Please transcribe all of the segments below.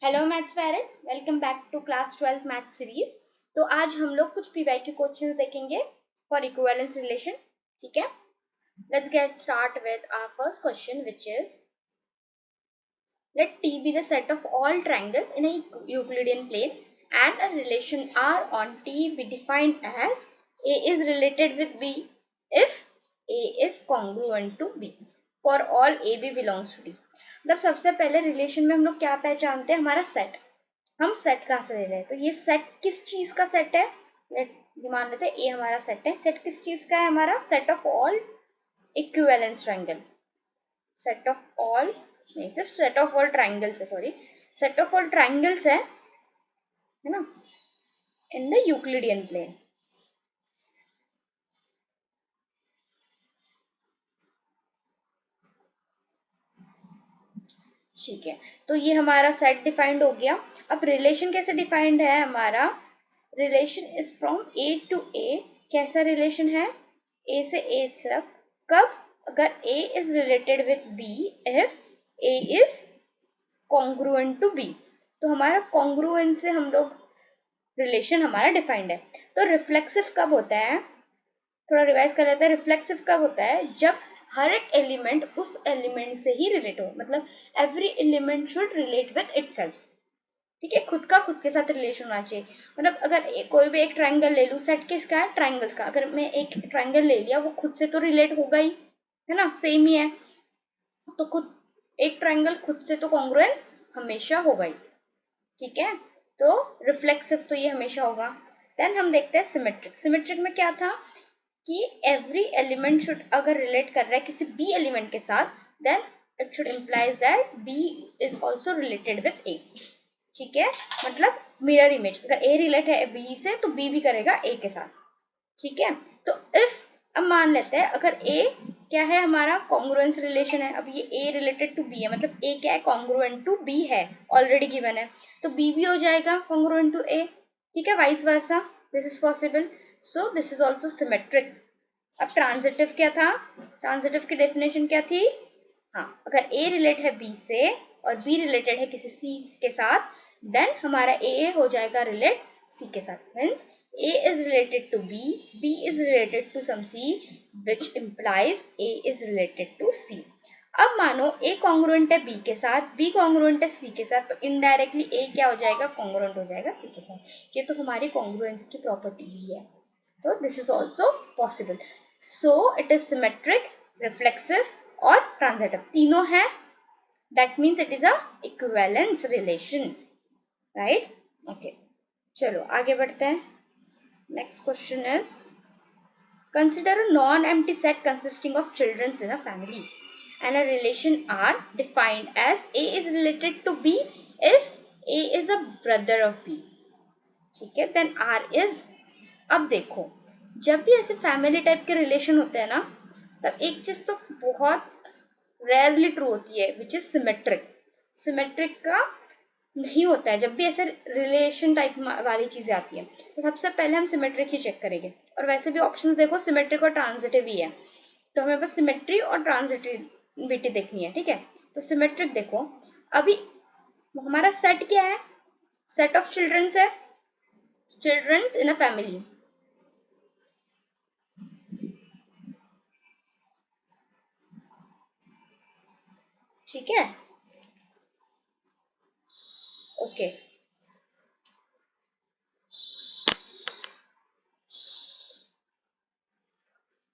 Hello maths parent, welcome back to class 12 math series. तो आज हम लोग कुछ पीवाईक्यू क्वेश्चंस देखेंगे फॉर इक्विवेलेंस रिलेशन। ठीक है, let's get start with our first question which is let T be the set of all triangles in a Euclidean plane and a relation R on T be defined as A is related with B if A is congruent to B for all AB belongs to D। मतलब सबसे पहले relation में हम लोग क्या पहचानते हैं, हमारा सेट। हम सेट कहाँ से ले रहे हैं, तो ये सेट किस चीज का सेट है, मान लेते हैं ए हमारा सेट है। सेट किस चीज का है, हमारा set of all equivalence triangle. Set of all नहीं, सिर्फ सेट ऑफ ऑल ट्रायंगल्स है, sorry, set of all triangles है ना, इन द यूक्लिडियन प्लेन। ठीक है, तो ये हमारा सेट डिफाइंड हो गया। अब रिलेशन कैसे डिफाइंड है, हमारा relation is from A to A. कैसा रिलेशन है, ए से ए तक। कब, अगर A is related with B if A is congruent to B. तो हमारा कॉन्ग्रुएंट से हम लोग रिलेशन हमारा डिफाइंड है। तो रिफ्लेक्सिव कब होता है, थोड़ा रिवाइज कर लेते हैं। रिफ्लेक्सिव कब होता है, जब हर एक एलिमेंट उस एलिमेंट से ही रिलेट हो, मतलब every element should relate with itself. ठीक है, खुद का खुद के साथ रिलेशन होना चाहिए। मतलब अगर कोई भी एक ट्रायंगल ले लूं, सेट किसका है, ट्रायंगल्स का। अगर मैं एक ट्रायंगल ले लिया, वो खुद से तो रिलेट होगा ही, है ना, सेम ही है। तो खुद एक ट्रायंगल खुद से तो कॉन्ग्रुएंस हमेशा होगा ही। ठीक है, तो रिफ्लेक्सिव तो ये हमेशा होगा। देन हम देखते हैं सिमेट्रिक। सिमेट्रिक में क्या था कि एवरी एलिमेंट शुड, अगर रिलेट कर रहा है किसी बी एलिमेंट के साथ, then it should implies that B is also related with A. ठीक है, मतलब मिरर इमेज, अगर ए रिलेट है बी से तो बी भी करेगा ए के साथ। ठीक है, तो इफ, अब मान लेते हैं अगर ए क्या है, हमारा कॉन्ग्रुएंस रिलेशन है। अब ये ए रिलेटेड टू बी है, मतलब ए क्या है, कॉन्ग्रुएंट टू बी है, ऑलरेडी गिवन है, तो बी भी हो जाएगा कॉन्ग्रुएंट टू ए। ठीक है, vice versa, this is possible, so this is also symmetric. अब ट्रांजिटिव क्या था, ट्रांजिटिव की डेफिनेशन क्या थी, हाँ, अगर ए रिलेट है बी से और बी रिलेटेड है किसी सी के साथ, देन हमारा ए हो जाएगा रिलेट सी के साथ। Means A is related to B, B is related to some C, which implies A is related to C। अब मानो A कॉन्ग्रुएंट है B के साथ, B कॉन्ग्रुएंट है C के साथ, तो इनडायरेक्टली A क्या हो जाएगा, कॉन्ग्रुएंट हो जाएगा C के साथ। ये तो हमारी कॉन्ग्रुएंस की प्रॉपर्टी ही है, तो this is also possible. So it is symmetric, reflexive और ट्रांजिटिव, तीनों है। That means it is a equivalence relation, right. Okay, चलो आगे बढ़ते हैं। Next question is, consider a non-empty set consisting of children in a family and a relation R defined as A is related to B if A is a brother of B। ठीक है, then R is, अब देखो, जब भी ऐसे family type के relation होते हैं ना, तब एक चीज तो बहुत रेयरली ट्रू होती है, विच इज सिमेट्रिक। सिमेट्रिक का नहीं होता है। जब भी ऐसे रिलेशन टाइप वाली चीजें आती है, तो सबसे पहले हम सिमेट्रिक ही चेक करेंगे। और वैसे भी ऑप्शंस देखो, सिमेट्रिक और ट्रांजिटिव ही है, तो हमें बस सिमेट्री और ट्रांजिटिविटी देखनी है। ठीक है, तो सिमेट्रिक देखो, अभी हमारा सेट क्या है, सेट ऑफ चिल्ड्रंस है, चिल्ड्रंस इन अ फैमिली। ठीक है, ओके,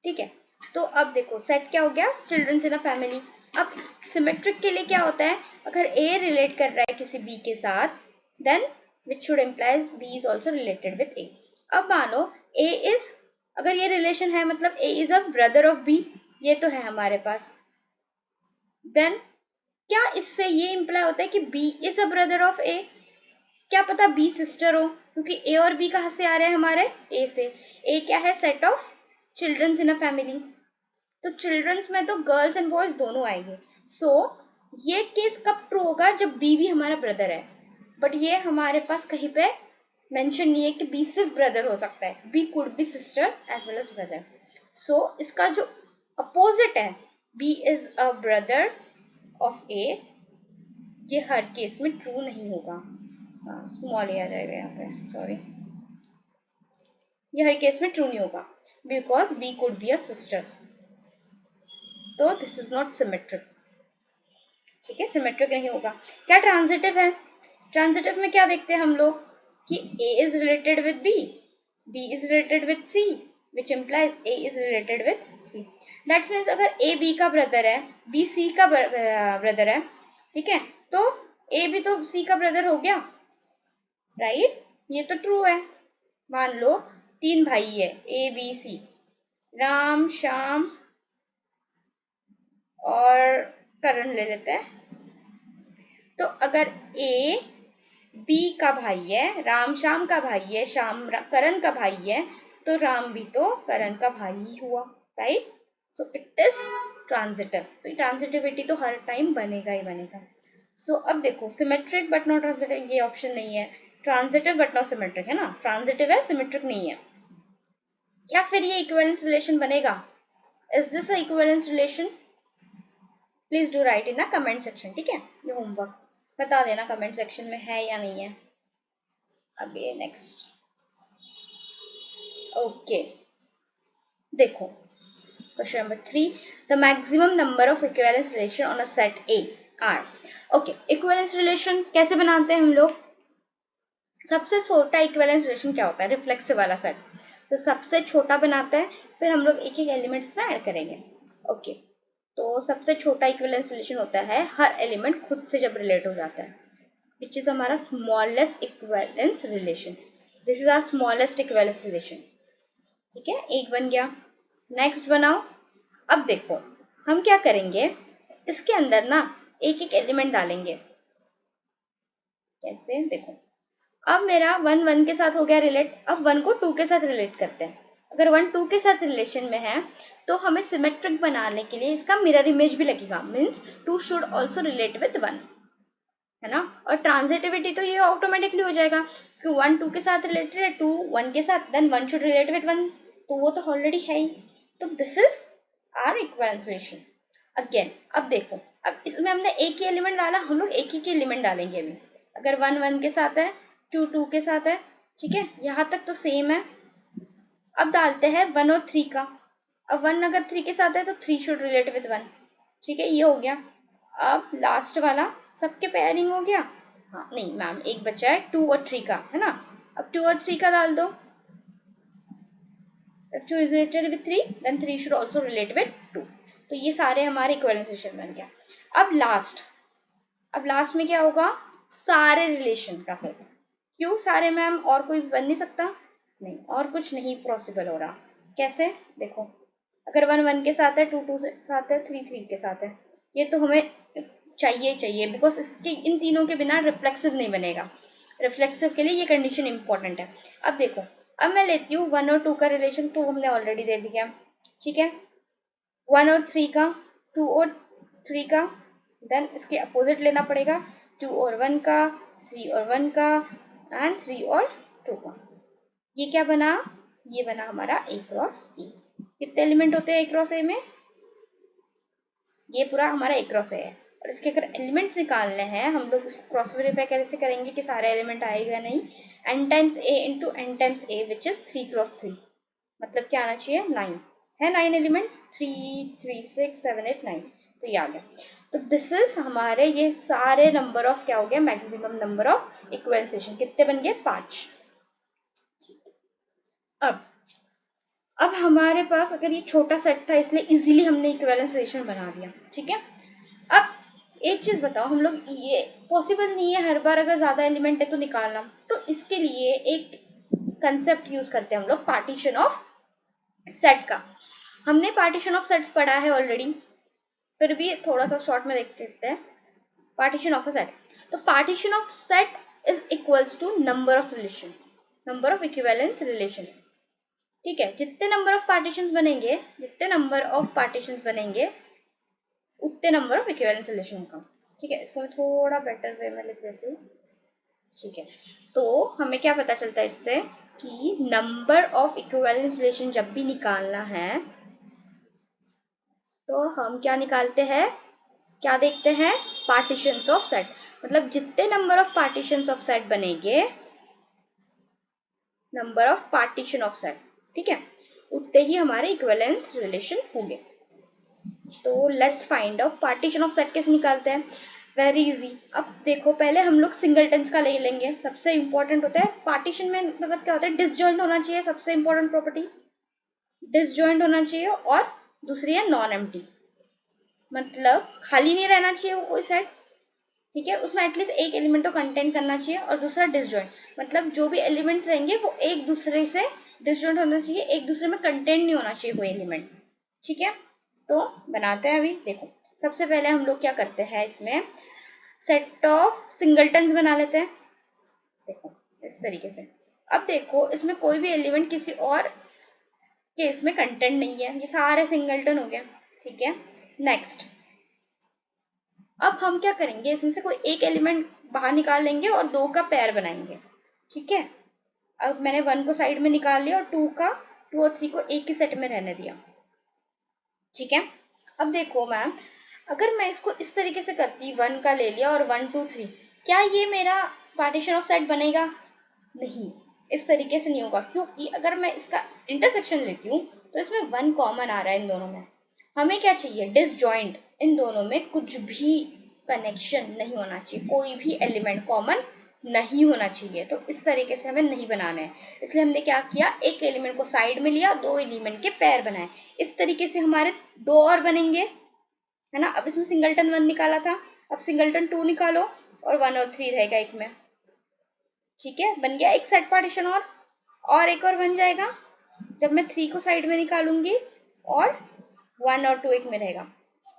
ठीक है। तो अब देखो, सेट क्या हो गया, चिल्ड्रंस इन अ फैमिली। अब सिमेट्रिक के लिए क्या होता है, अगर ए रिलेट कर रहा है किसी बी के साथ, then which should implies B is also related with A. अब मानो ए इज, अगर ये रिलेशन है, मतलब A is a brother of B, ये तो है हमारे पास, देन क्या इससे ये इम्प्लाई होता है कि B is a brother of A. क्या पता बी सिस्टर हो, क्योंकि ए और बी कहाँ से आ रहे हैं, हमारे ए से। ए क्या है, set of children's in a family, तो चिल्ड्रंस में तो गर्ल्स एंड बॉयज दोनों आएंगे। सो ये केस कब ट्रू होगा, जब बी भी हमारा ब्रदर है। बट ये हमारे पास कहीं पे मेंशन नहीं है कि बी सिर्फ ब्रदर हो सकता है, B could be sister as well as brother. So इसका जो अपोजिट है, B is a brother of A, ये हर केस में ट्रू नहीं होगा। स्मॉल ए आ जाएगा यहाँ पे, सॉरी, ये हर केस में ट्रू नहीं होगा because B could be a sister, तो दिस इज नॉट सिमेट्रिक। ठीक है, सिमेट्रिक नहीं होगा। क्या ट्रांजिटिव है? ट्रांजिटिव में क्या देखते हैं हम लोग कि A is related with B, B is related with C, which implies A is related with C. That means अगर A B का ब्रदर है, B C का ब्रदर है, ठीक है, तो A भी तो C का ब्रदर हो गया, राइट? ये तो ट्रू है। मान लो 3 भाई है, A B C, Ram, Shyam और करण ले लेते हैं। तो अगर A बी का भाई है, राम श्याम का भाई है, श्याम करण का भाई है, तो राम भी तो करण का भाई ही हुआ, right? So it is transitive. तो ट्रांजिटिविटी तो हर टाइम बनेगा ही बनेगा। सो अब देखो, सिमेट्रिक बट नॉट ट्रांजिटिव, ये ऑप्शन नहीं है। ट्रांजिटिव बट नॉट सिमेट्रिक है ना, ट्रांजिटिव है, सिमेट्रिक नहीं है। क्या फिर ये इक्विवेलेंस रिलेशन बनेगा? Is this a equivalence relation? Please do right in the comment section. ठीक है, ये होमवर्क बता देना कमेंट सेक्शन में है या नहीं है। अब ये नेक्स्ट, ओके, देखो question number 3, the maximum number of equivalence relation on a set A R. Okay, equivalence relation कैसे बनाते हैं हम लोग? सबसे छोटा इक्विवेलेंस रिलेशन क्या होता है? रिफ्लेक्सिव वाला सेट, तो सबसे छोटा बनाते हैं, फिर हम लोग एक एक एलिमेंट्स में ऐड करेंगे। ओके, तो सबसे छोटा इक्विवेलेंस रिलेशन होता है हर एलिमेंट खुद से जब रिलेट हो जाता है, विच इज हमारा smallest equivalence relation. This is our smallest equivalence relation. ठीक है, एक बन गया। नेक्स्ट बनाओ। अब देखो हम क्या करेंगे, इसके अंदर ना एक एक एलिमेंट डालेंगे। कैसे? देखो, अब मेरा 1 1 के साथ हो गया रिलेट, अब 1 को 2 के साथ रिलेट करते हैं। अगर 1 2 के साथ रिलेशन में है तो हमें सिमेट्रिक बनाने के लिए इसका मिरर इमेज भी लगेगा, means 2 should also relate with 1, है ना? और ट्रांजिटिविटी तो ये ऑटोमेटिकली हो जाएगा कि 1 2 के साथ रिलेटेड है, 2 1 के साथ, देन 1 शुड रिलेट विद 1, तो वो तो ऑलरेडी है ही। तो this is our equivalence relation. Again अब देखो, अब इसमें हमने एक ही एलिमेंट डाला, हम लोग एक ही एलिमेंट डालेंगे अभी। अगर 1 1 के साथ है, 2 2 के साथ है, ठीक है, यहाँ तक तो सेम है। अब डालते हैं 1 और 3 का। अब 1 अगर 3 के साथ है तो 3 शुड रिलेट विद 1, ठीक है, ये हो गया। अब लास्ट वाला सबके पेयरिंग हो गया। हाँ नहीं मैम, एक बचा है 2 और 3 का, है ना? अब 2 और 3 का डाल दो। If 2 is related with 3, then 3 should also relate with 2. तो ये सारे हमारे इक्विवेलेंस रिलेशन बन गया। अब लास्ट में क्या होगा? सारे रिलेशन का सेट। क्यों सारे मैम, और कोई बन नहीं सकता? नहीं, और कुछ नहीं पॉसिबल हो रहा। कैसे? देखो, अगर 1 1 के साथ है, 2 2 के साथ है, 3 3 के साथ है, ये तो हमें चाहिए बिकॉज इसके इन तीनों के बिना रिफ्लेक्सिव नहीं बनेगा। रिफ्लेक्सिव के लिए ये कंडीशन इंपॉर्टेंट है। अब देखो, अब मैं लेती हूँ 1 और 2 का रिलेशन, तो हमने ऑलरेडी दे दिया, ठीक है। 1 और 3 का, 2 और 3 का, देन इसके अपोजिट लेना पड़ेगा, 2 और 1 का, 3 और 1 का, एंड 3 और 2 का। ये क्या बना? ये बना हमारा A क्रॉस E। कितने एलिमेंट होते हैं A क्रॉस A में? ये पूरा हमारा A क्रॉस A है। और इसके अगर एलिमेंट्स निकालने हैं, हम लोग इसको क्रॉस वेरीफाई कैसे करेंगे कि सारे एलिमेंट आएगा नहीं? n times A into n times A, which is 3 cross 3, मतलब क्या आना चाहिए? 9 है, 9 एलिमेंट, 3 3 6 7 8 9, तो ये आ गया। तो दिस इज हमारे ये सारे नंबर ऑफ क्या हो गया? Maximum number of equivalence relation. कितने बन गए? 5। अब हमारे पास अगर ये छोटा सेट था, इसलिए इजीली हमने इक्विवेलेंस रिलेशन बना दिया, ठीक है। अब एक चीज बताओ, हम लोग, ये पॉसिबल नहीं है हर बार अगर ज्यादा एलिमेंट है तो निकालना, तो इसके लिए एक कंसेप्ट यूज करते हैं हम लोग, पार्टीशन ऑफ सेट का। हमने पार्टीशन ऑफ सेट्स पढ़ा है ऑलरेडी, फिर भी थोड़ा सा शॉर्ट में देख लेते हैं। पार्टीशन ऑफ अ सेट, तो partition of set is equals to number of relation, number of equivalence relation, ठीक है। जितने नंबर ऑफ पार्टीशंस बनेंगे, उतने नंबर ऑफ इक्विवेलेंस रिलेशन होगा, ठीक है। इसको मैं थोड़ा बेटर वे में लिख देती हूँ, ठीक है। तो हमें क्या पता चलता है इससे कि नंबर ऑफ इक्विवेलेंस रिलेशन जब भी निकालना है तो हम क्या निकालते हैं? क्या देखते हैं? Partitions of set. मतलब जितने number of partitions of set बनेंगे, number of partition of set, ठीक है, उतने ही हमारे इक्विवेलेंस रिलेशन होंगे। तो let's find out partition of set कैसे निकालते हैं। Very easy. अब देखो पहले हम लोग सिंगलटन्स का ले लेंगे, सबसे इंपॉर्टेंट होता है पार्टीशन में, मतलब क्या होता है, डिसजॉइंट होना चाहिए, सबसे इंपॉर्टेंट प्रॉपर्टी डिसजॉइंट होना चाहिए, और दूसरी है नॉन एम्प्टी, मतलब खाली नहीं रहना चाहिए वो कोई सेट, ठीक है, उसमें एटलीस्ट एक एलिमेंट तो कंटेंट करना चाहिए, और दूसरा डिसजॉइंट, मतलब जो भी एलिमेंट्स रहेंगे वो एक दूसरे से डिसजॉइंट होना चाहिए, एक दूसरे में कंटेंट नहीं होना चाहिए कोई एलिमेंट, ठीक है। तो बनाते हैं अभी, देखो सबसे पहले हम लोग क्या करते हैं, इसमें सेट ऑफ सिंगलटन्स बना लेते हैं, देखो इस तरीके से। अब देखो इसमें कोई भी एलिमेंट किसी और के इसमें कंटेंट नहीं है, ये सारे सिंगलटन हो गया, ठीक है। नेक्स्ट, अब हम क्या करेंगे, इसमें से कोई एक एलिमेंट बाहर निकाल लेंगे और दो का पेयर बनाएंगे, ठीक है। अब मैंने 1 को साइड में निकाल लिया और 2 और 3 को एक ही सेट में रहने दिया, ठीक है। अब देखो मैम, अगर मैं इसको इस तरीके से करती, 1 का ले लिया और 1 2 3, क्या ये मेरा पार्टीशन ऑफ सेट बनेगा? नहीं, इस तरीके से नहीं होगा, क्योंकि अगर मैं इसका इंटरसेक्शन लेती हूँ तो इसमें 1 कॉमन आ रहा है इन दोनों में। हमें क्या चाहिए, डिसजॉइंट, इन दोनों में कुछ भी कनेक्शन नहीं होना चाहिए, कोई भी एलिमेंट कॉमन नहीं होना चाहिए, तो इस तरीके से हमें नहीं बनाना है। इसलिए हमने क्या किया, एक एलिमेंट को साइड में लिया, दो एलिमेंट के पेयर बनाए, इस तरीके से हमारे दो और बनेंगे, है ना। अब इसमें सिंगलटन 1 निकाला था, अब सिंगलटन 2 निकालो और 1 और 3 रहेगा एक में, ठीक है, बन गया एक सेट पार्टीशन। और एक और बन जाएगा जब मैं 3 को साइड में निकालूंगी और 1 और 2 एक में रहेगा,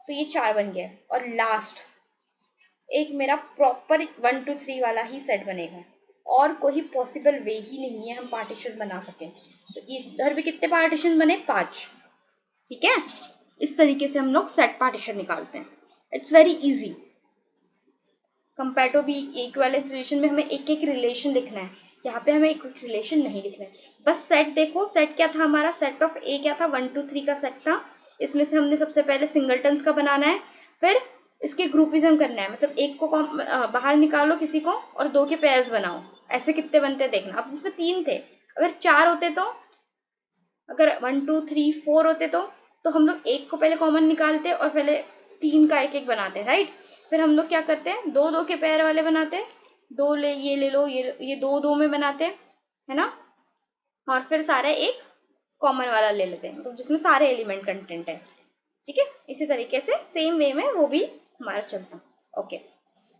तो ये 4 बन गया। और लास्ट एक मेरा प्रॉपर 1 2 3 वाला ही सेट बनेगा, और कोई पॉसिबल वे ही नहीं है हम पार्टीशन बना सकें। तो इधर भी कितने पार्टीशन बने, 5, ठीक है। इस तरीके से हम लोग सेट पार्टीशन निकालते हैं, it's very easy. Compare to be equivalence relation में हमें एक एक रिलेशन लिखना है, यहाँ पे हमें एक रिलेशन नहीं लिखना है। बस सेट देखो, सेट क्या था हमारा, सेट ऑफ ए क्या था, 1 2 3 का सेट था। इसमें से हमने सबसे पहले सिंगलटन्स का बनाना है, फिर इसके ग्रुपिज्म करना है, मतलब एक को बाहर निकालो किसी को और दो के पेयर्स बनाओ, ऐसे कितने बनते हैं देखना। अब इसमें 3 थे, अगर 4 होते तो, अगर 1 2 3 4 होते तो हम लोग एक को पहले कॉमन निकालते और पहले 3 का एक एक बनाते, राइट। फिर हम लोग क्या करते हैं, दो दो के पेयर वाले बनाते, दो ले लो, ये दो दो में बनाते, है ना। और फिर सारे एक कॉमन वाला ले लेते हैं, मतलब जिसमें सारे एलिमेंट कंटेंट है, ठीक है। इसी तरीके से सेम वे में वो भी हमारा चलता। ओके,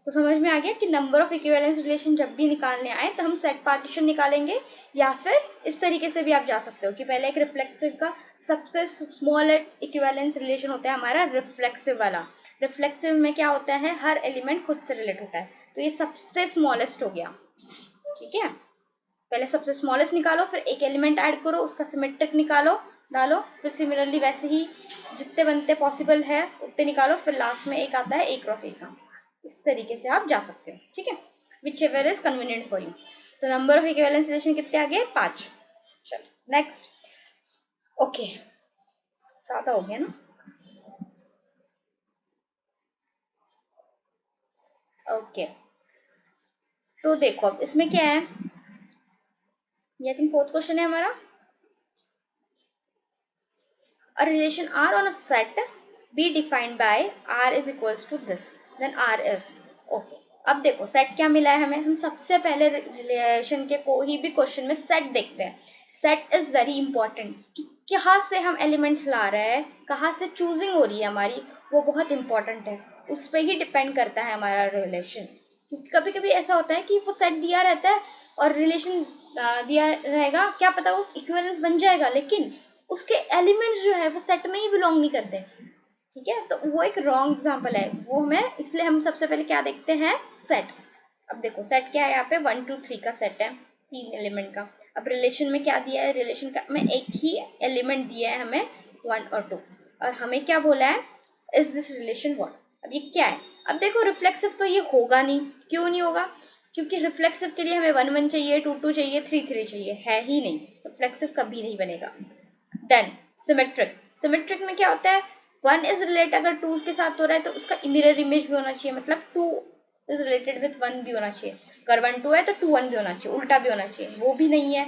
तो समझ में आ गया कि नंबर ऑफ इक्विवेलेंस रिलेशन जब भी निकालने आए तो हम सेट पार्टीशन निकालेंगे, या फिर इस तरीके से भी आप जा सकते हो कि पहले एक रिफ्लेक्सिव का सबसे स्मॉल इक्विवेलेंस रिलेशन होता है हमारा रिफ्लेक्सिव वाला। रिफ्लेक्सिव में क्या होता है, हर एलिमेंट खुद से रिलेट होता है, तो ये सबसे स्मॉलेस्ट हो गया, ठीक है। पहले सबसे स्मॉलेस्ट निकालो, फिर एक एलिमेंट ऐड करो, उसका सिमेट्रिक निकालो डालो, फिर सिमिलरली वैसे ही जितने बनते पॉसिबल है उतने निकालो, फिर लास्ट में एक आता है एक क्रॉस एक का। इस तरीके से आप जा सकते हो, ठीक है, which ever is convenient for you. तो नंबर ऑफ इक्विवेलेंस रिलेशन कितने आ गए, 5। चलो नेक्स्ट। ओके, ज्यादा हो गया ना। ओके, तो देखो अब इसमें क्या है, ये आई थिंक 4th क्वेश्चन है हमारा। A relation R on a set be defined by R is equals to this, then R is okay। अब देखो सेट क्या मिला है हमें, हम सबसे पहले रिलेशन के कोई भी क्वेश्चन में सेट देखते हैं। सेट इज वेरी इंपॉर्टेंट, कि कहाँ से हम एलिमेंट्स ला रहे हैं, कहाँ से चूजिंग हो रही है हमारी, वो बहुत इंपॉर्टेंट है, उस पर ही डिपेंड करता है हमारा रिलेशन। क्योंकि कभी कभी ऐसा होता है कि वो सेट दिया रहता है और रिलेशन दिया रहेगा, क्या पता वो इक्विवेलेंस बन जाएगा, लेकिन उसके एलिमेंट्स जो है वो सेट में ही बिलोंग नहीं करते, ठीक है। तो वो एक रॉन्ग एग्जांपल है वो हमें, इसलिए हम सबसे पहले क्या देखते हैं, सेट। अब देखो सेट क्या है, यहाँ पे 1 2 3 का सेट है, 3 एलिमेंट का। अब रिलेशन में क्या दिया है, रिलेशन का में एक ही एलिमेंट दिया है हमें 1 और 2, और हमें क्या बोला है, इज दिस रिलेशन व्हाट। अब ये क्या है, अब देखो रिफ्लेक्सिव तो ये होगा नहीं, क्यों नहीं होगा, क्योंकि रिफ्लेक्सिव के लिए हमें 1 1 चाहिए, 2 2 चाहिए, 3 3 चाहिए, है ही नहीं, रिफ्लेक्सिव कभी नहीं बनेगा। देन सिमेट्रिक, सिमेट्रिक में क्या होता है, 1 इज रिलेट अगर 2 के साथ हो रहा है तो उसका मिरर इमेज भी होना चाहिए, मतलब 2 इज रिलेटेड विथ 1 भी होना चाहिए, अगर 1 2 है तो 2 1 भी होना चाहिए, उल्टा भी होना चाहिए, वो भी नहीं है।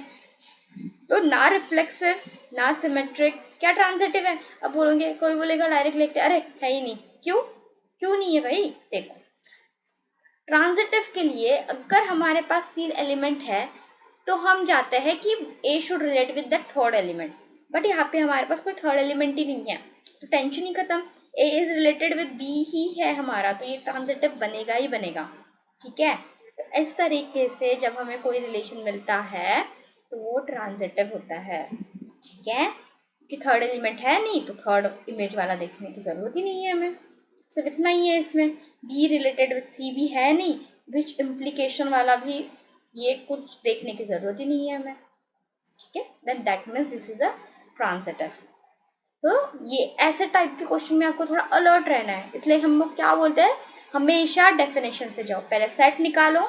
तो ना रिफ्लेक्सिव ना सिमेट्रिक, क्या ट्रांजिटिव है। अब बोलोगे, कोई बोलेगा डायरेक्ट लिखते, अरे है ही नहीं, क्यों क्यों नहीं है भाई। देखो ट्रांजिटिव के लिए अगर हमारे पास 3 एलिमेंट है तो हम जाते हैं कि A should relate with the third element, but यहाँ पे हमारे पास कोई थर्ड एलिमेंट ही नहीं है, तो टेंशन ही खत्म, ए इज रिलेटेड विद बी ही है हमारा, तो ये ट्रांजिटिव बनेगा ही बनेगा। ठीक है, तो इस तरीके से जब हमें कोई रिलेशन मिलता है तो वो ट्रांजिटिव होता है। ठीक है, कि थर्ड एलिमेंट है नहीं तो थर्ड इमेज वाला देखने की जरूरत ही नहीं है हमें, सिर्फ इतना ही है इसमें। बी रिलेटेड विद सी भी है नहीं, विच इम्प्लीकेशन वाला भी ये कुछ देखने की जरूरत ही नहीं है हमें। ठीक है, then that means this is a transitive. तो ये ऐसे टाइप के क्वेश्चन में आपको थोड़ा अलर्ट रहना है, इसलिए हम लोग क्या बोलते हैं, हमेशा डेफिनेशन से जाओ, पहले सेट निकालो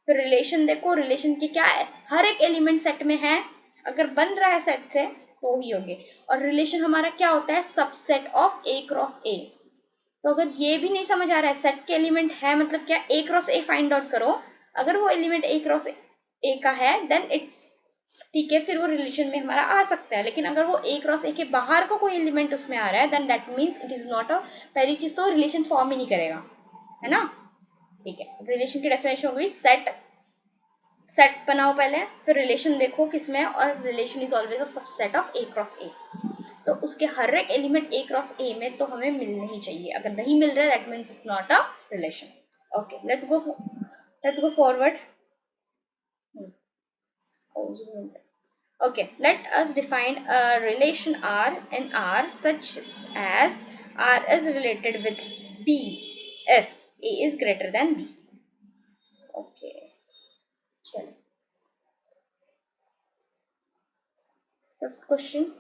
फिर रिलेशन देखो, रिलेशन के क्या है, हर एक एलिमेंट सेट में है, अगर बन रहा है सेट से तो ही होंगे। और रिलेशन हमारा क्या होता है, सबसेट ऑफ ए क्रॉस ए। तो अगर ये भी नहीं समझ आ रहा है सेट के एलिमेंट है मतलब क्या, ए क्रॉस ए फाइंड आउट करो, अगर वो एलिमेंट ए क्रॉस ए का है देन इट्स ठीक है, फिर वो रिलेशन में हमारा आ सकता है। लेकिन अगर वो ए क्रॉस ए के बाहर का कोई एलिमेंट उसमें आ रहा है then that means it is not a, पहली चीज तो रिलेशन फॉर्म ही नहीं करेगा, है ना। ठीक है, रिलेशन की डेफिनेशन हो गई, सेट सेट बनाओ पहले फिर रिलेशन देखो किसमें, और relation is always a subset of A cross ए, तो उसके हर एक एलिमेंट ए क्रॉस ए में तो हमें मिलने ही चाहिए, अगर नहीं मिल रहा है that means it's not a relation. Okay let's go forward. Okay, let us define a relation R in R such as R is related with B if A is greater than B. Okay, चलो fifth question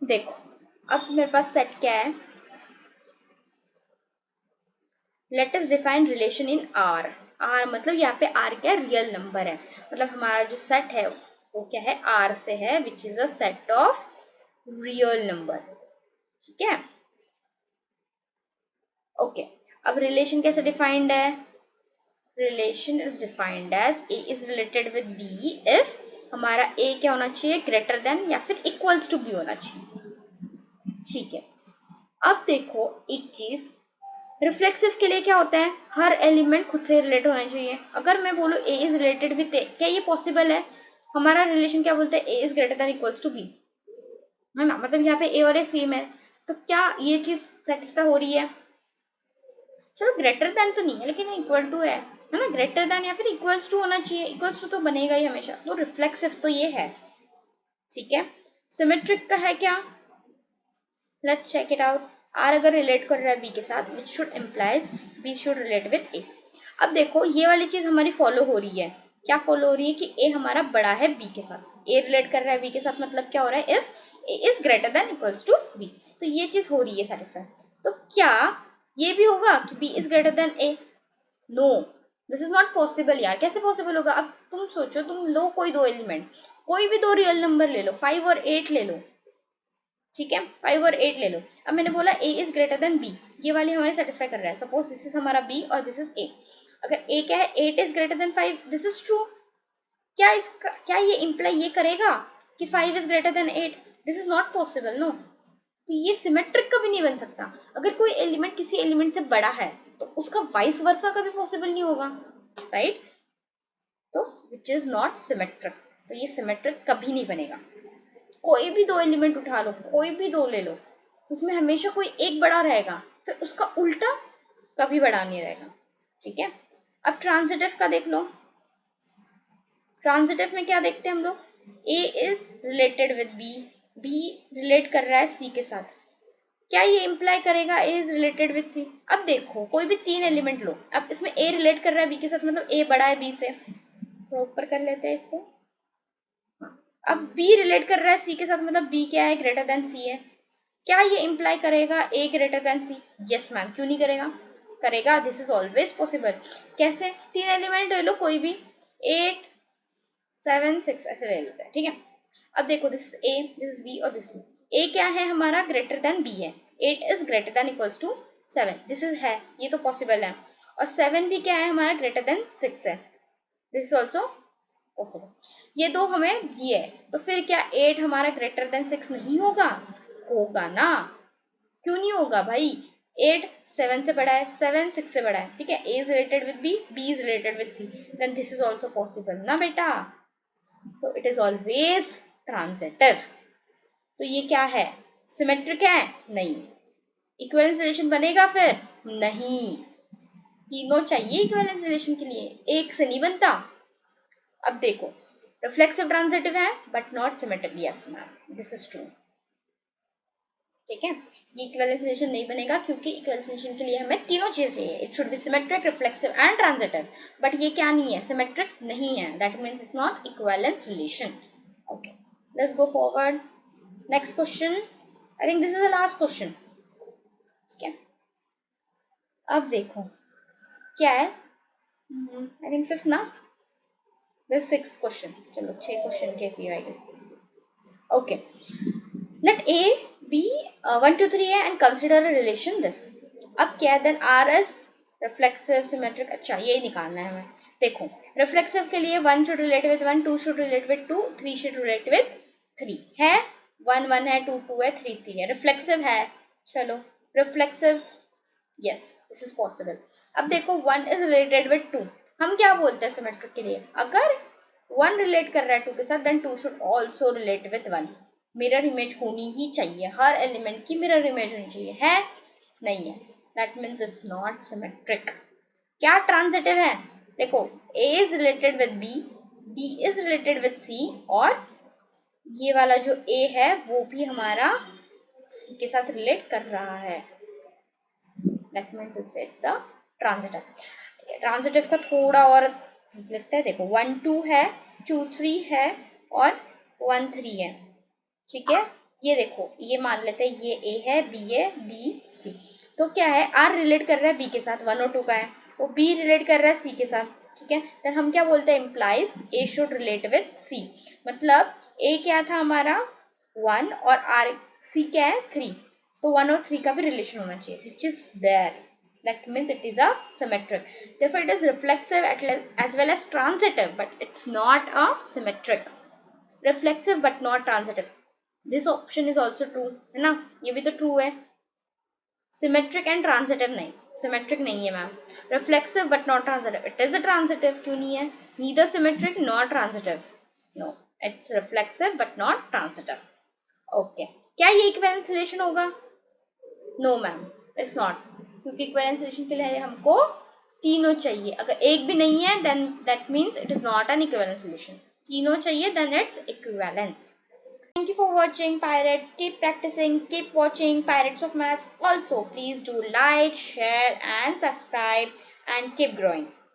देखो, अब मेरे पास set क्या है, let us define relation in R। R मतलब यहाँ पे R क्या है, रियल नंबर है, मतलब हमारा जो सेट है वो क्या है, R से है, which is a set of real number. ठीक है, ओके अब रिलेशन कैसे डिफाइंड है, relation is defined as A is related with B if हमारा ए क्या होना चाहिए, ग्रेटर देन या फिर इक्वल्स टू बी होना चाहिए। ठीक है, अब देखो एक चीज, रिफ्लेक्सिव के लिए क्या होता है, हर एलिमेंट खुद से रिलेट होना चाहिए। अगर मैं बोलूँ A is related with A, क्या ये पॉसिबल है, हमारा रिलेशन क्या बोलता है, A is greater than equals to B, है ना, मतलब यहाँ पे ए और ए सेम है, तो क्या ये चीज सेटिस्फाई हो रही है, चलो ग्रेटर देन तो नहीं है लेकिन इक्वल टू है ना, ग्रेटर देन या फिर इक्वल्स टू होना चाहिए, इक्वल्स टू तो बनेगा ही हमेशा, तो रिफ्लेक्सिव तो ये है। ठीक है, सिमेट्रिक का है क्या, लेट्स चेक इट आउट। आर अगर रिलेट कर रहा है बी के साथ which should implies B should relate with A. अब देखो ये वाली चीज हमारी फॉलो हो रही है, क्या फॉलो हो रही है कि ए हमारा बड़ा है बी के साथ, ए रिलेट कर रहा है बी के साथ, मतलब क्या हो रहा है, if A is greater than equals to B, तो ये चीज हो रही है सेटिस्फाई। तो क्या ये भी होगा कि B is greater than A, no this is not possible यार, कैसे पॉसिबल होगा। अब तुम सोचो, तुम लो कोई दो एलिमेंट, कोई भी दो रियल नंबर ले लो, 5 और 8 ले लो, ठीक है 5 और 8 ले लो। अब मैंने बोला a is greater than b, ये वाली हमारे सेटिस्फाई कर रहा है, सपोज दिस इज हमारा b और दिस इज a, अगर a क्या है 8 is greater than 5, this is true, क्या इसका क्या ये इंप्लाई ये करेगा कि 5 is greater than 8, this is not possible no, तो ये सिमेट्रिक कभी नहीं बन सकता। अगर कोई एलिमेंट किसी एलिमेंट से बड़ा है तो उसका वाइस वर्सा कभी पॉसिबल नहीं होगा, राइट, तो विच इज नॉट सिमेट्रिक, तो ये सिमेट्रिक कभी नहीं बनेगा। कोई भी दो एलिमेंट उठा लो, कोई भी दो ले लो, उसमें हमेशा कोई एक बड़ा रहेगा, फिर उसका उल्टा कभी बड़ा नहीं रहेगा। ठीक है, अब ट्रांजिटिव का देख लो, ट्रांजिटिव में क्या देखते हैं हम लोग, A is related with B, B relate कर रहा है सी के साथ, क्या ये इंप्लाई करेगा ए इज रिलेटेड विद सी। अब देखो कोई भी 3 एलिमेंट लो, अब इसमें ए रिलेट कर रहा है बी के साथ, मतलब ए बड़ा है बी से, तो ऊपर कर लेते हैं इसको। अब बी रिलेट कर रहा है सी के साथ, मतलब बी क्या है, ग्रेटर देन सी है, क्या ये इंप्लाई करेगा ए ग्रेटर देन सी, यस मैम, क्यों नहीं करेगा, करेगा, दिस इज ऑलवेज पॉसिबल। कैसे, 3 एलिमेंट ले लो कोई भी, 8 7 6 ऐसे ले लेते हैं। ठीक है, अब देखो this is A, this is B और दिस सी, ए क्या है हमारा, ग्रेटर देन बी है, 8 is greater than equals to 7, this is है, ये तो पॉसिबल है। और 7 भी क्या है हमारा ग्रेटर देन 6 है, दिस इज ऑल्सो पॉसिबल। ये दो हमें दिए, तो फिर क्या 8 हमारा ग्रेटर देन 6 नहीं होगा? होगा ना, क्यों नहीं होगा भाई? 8 7 से बड़ा है, 7 6 से बड़ा है, ठीक है। A is related with B, B is related with C, then this is also possible ना बेटा। तो it is always transitive। तो ये क्या है? सिमेट्रिक है? नहीं। इक्विवेलेंस रिलेशन बनेगा फिर? नहीं। तीनों चाहिए इक्विवेलेंस रिलेशन के लिए, एक से नहीं बनता। अब देखो, रिफ्लेक्सिव ट्रांजिटिव है but not symmetric, yes ma'am, this is true, ठीक है। ये इक्विवेलेंस रिलेशन नहीं बनेगा क्योंकि इक्विवेलेंस रिलेशन के लिए हमें तीनों चीजें चाहिए, it should be symmetric, reflexive and transitive, but ये क्या नहीं है? सिमेट्रिक नहीं है, that means it's not equivalence relation. Okay, let's go forward. Next question, I think this is the last question, ठीक है। अब देखो क्या है, आई थिंक फिफ्थ ना, दिस सिक्स्थ क्वेश्चन, चलो 6 क्वेश्चन के किए आएंगे। ओके, let A be 1 2 3 है and consider a relation this। अब क्या है, then R is reflexive symmetric, अच्छा ये निकालना है हमें। देखो रिफ्लेक्सिव के लिए 1 should relate with 1, 2 should relate with 2, 3 should relate with 3 है, 1 1 है, 2 2 है, 3 3 है, रिफ्लेक्सिव है। चलो reflexive, yes this is possible. अब देखो 1 is related with 2, हम क्या बोलते हैं सिमेट्रिक के लिए, अगर 1 रिलेट कर रहा है 2 के साथ, then 2 should also relate with 1। Mirror image होनी ही चाहिए, हर एलिमेंट की मिरर इमेज होनी चाहिए, है नहीं है, that means it's not symmetric. क्या ट्रांजिटिव है? देखो A is related with B, B is related with C, और ये वाला जो A है वो भी हमारा C के साथ रिलेट कर रहा है, that means it's a transitive. Transitive का थोड़ा और लिखते हैं, देखो 1 2 है, 2 3 है और 1 3 है, ठीक है। ये देखो ये मान लेते हैं ये A है, B है, B C, तो क्या है R रिलेट कर रहा है B के साथ, 1 और 2 का है, वो B रिलेट कर रहा है C के साथ, ठीक है। तो हम क्या बोलते हैं, implies A should relate with C, मतलब A क्या था हमारा 1 और R C क्या है 3, तो 1 और 3 का भी रिलेशन होना चाहिए, which is there, that means it is a symmetric, therefore it is reflexive as well as transitive, but it's not a symmetric, reflexive but not transitive, this option is also true है ना, ये भी तो true है। symmetric and transitive नहीं, symmetric नहीं है ma'am, reflexive but not transitive, it is a transitive, क्यों नहीं है, neither symmetric nor transitive, no it's reflexive but not transitive। okay, क्या ये इक्विवेलेंस रिलेशन होगा? नो मैम इट्स नॉट, क्योंकि इक्विवेलेंस रिलेशन के लिए हमको तीनों चाहिए, अगर एक भी नहीं है then that means it is not an equivalence relation, तीनों चाहिए then it's equivalence. Thank you for watching Pirates. Keep practicing, keep watching Pirates of Maths. Also, please do like, share and subscribe and keep growing.